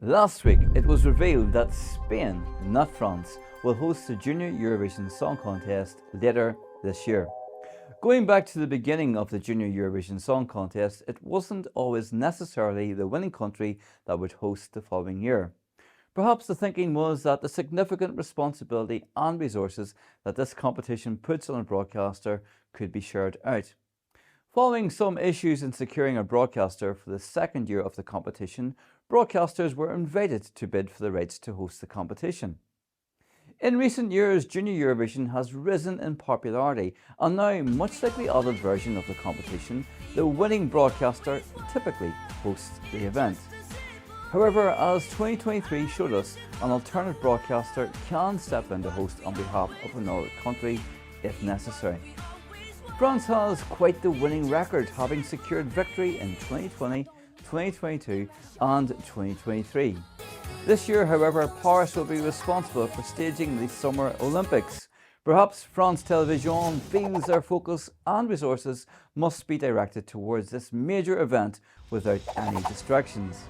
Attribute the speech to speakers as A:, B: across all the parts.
A: Last week, it was revealed that Spain, not France, will host the Junior Eurovision Song Contest later this year. Going back to the beginning of the Junior Eurovision Song Contest, it wasn't always necessarily the winning country that would host the following year. Perhaps the thinking was that the significant responsibility and resources that this competition puts on a broadcaster could be shared out. Following some issues in securing a broadcaster for the second year of the competition, broadcasters were invited to bid for the rights to host the competition. In recent years, Junior Eurovision has risen in popularity, and now, much like the adult version of the competition, the winning broadcaster typically hosts the event. However, as 2023 showed us, an alternate broadcaster can step in to host on behalf of another country if necessary. France has quite the winning record, having secured victory in 2020, 2022 and 2023. This year, however, Paris will be responsible for staging the Summer Olympics. Perhaps France Television feels their focus and resources must be directed towards this major event without any distractions.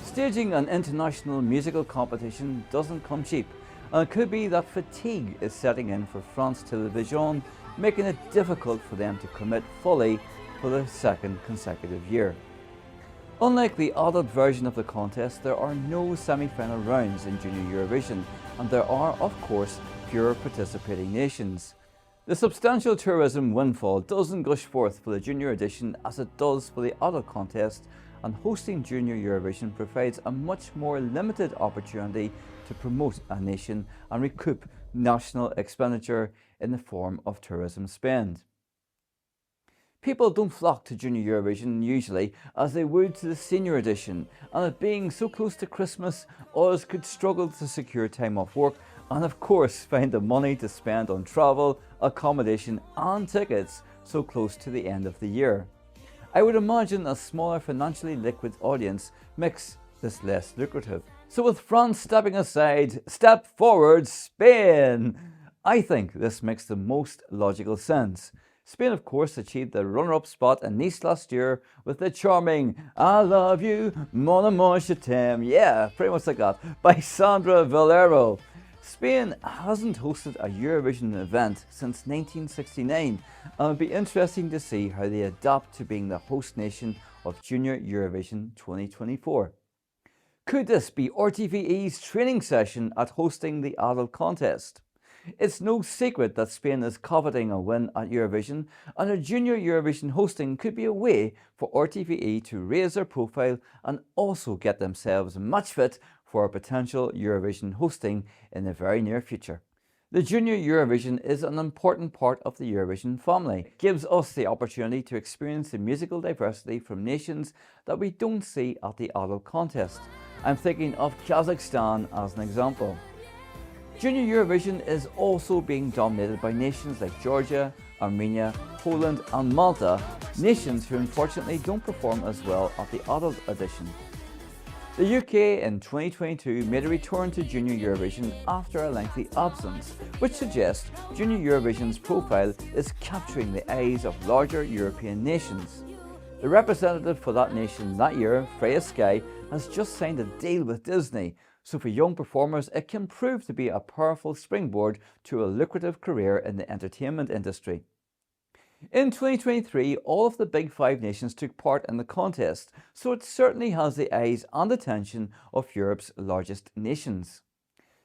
A: Staging an international musical competition doesn't come cheap, and it could be that fatigue is setting in for France Television, making it difficult for them to commit fully for the second consecutive year. Unlike the adult version of the contest, there are no semi-final rounds in Junior Eurovision, and there are, of course, fewer participating nations. The substantial tourism windfall doesn't gush forth for the Junior edition as it does for the adult contest, and hosting Junior Eurovision provides a much more limited opportunity to promote a nation and recoup national expenditure in the form of tourism spend. People don't flock to Junior Eurovision usually as they would to the senior edition, and it being so close to Christmas, others could struggle to secure time off work and of course find the money to spend on travel, accommodation and tickets so close to the end of the year. I would imagine a smaller financially liquid audience makes this less lucrative. So with France stepping aside, step forward Spain! I think this makes the most logical sense. Spain, of course, achieved the runner-up spot in Nice last year with the charming I Love You, Mon Amour, Je T'aime, yeah, pretty much like that, by Sandra Valero. Spain hasn't hosted a Eurovision event since 1969, and it'll be interesting to see how they adapt to being the host nation of Junior Eurovision 2024. Could this be RTVE's training session at hosting the adult contest? It's no secret that Spain is coveting a win at Eurovision, and a Junior Eurovision hosting could be a way for RTVE to raise their profile and also get themselves match fit for a potential Eurovision hosting in the very near future. The Junior Eurovision is an important part of the Eurovision family. It gives us the opportunity to experience the musical diversity from nations that we don't see at the adult contest. I'm thinking of Kazakhstan as an example. Junior Eurovision is also being dominated by nations like Georgia, Armenia, Poland and Malta, nations who unfortunately don't perform as well at the adult edition. The UK in 2022 made a return to Junior Eurovision after a lengthy absence, which suggests Junior Eurovision's profile is capturing the eyes of larger European nations. The representative for that nation that year, Freya Sky, has just signed a deal with Disney, so for young performers it can prove to be a powerful springboard to a lucrative career in the entertainment industry. In 2023, all of the Big Five nations took part in the contest, so it certainly has the eyes and attention of Europe's largest nations.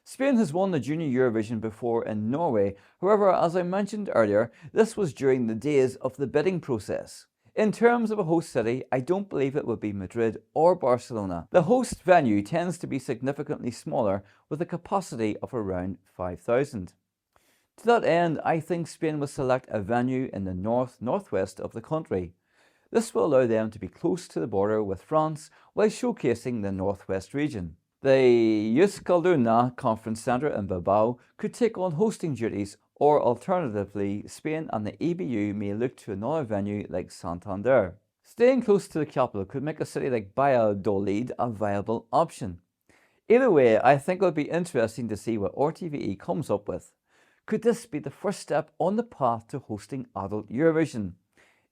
A: Spain has won the Junior Eurovision before in Norway, however, as I mentioned earlier, this was during the days of the bidding process. In terms of a host city, I don't believe it would be Madrid or Barcelona. The host venue tends to be significantly smaller with a capacity of around 5,000. To that end, I think Spain will select a venue in the northwest of the country. This will allow them to be close to the border with France while showcasing the northwest region. The JESC Conference Centre in Bilbao could take on hosting duties, or alternatively, Spain and the EBU may look to another venue like Santander. Staying close to the capital could make a city like Valladolid a viable option. Either way, I think it'll be interesting to see what RTVE comes up with. Could this be the first step on the path to hosting adult Eurovision?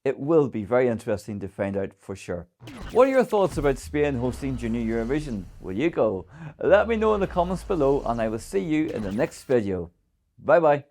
A: It will be very interesting to find out for sure. What are your thoughts about Spain hosting Junior Eurovision? Will you go? Let me know in the comments below, and I will see you in the next video. Bye bye.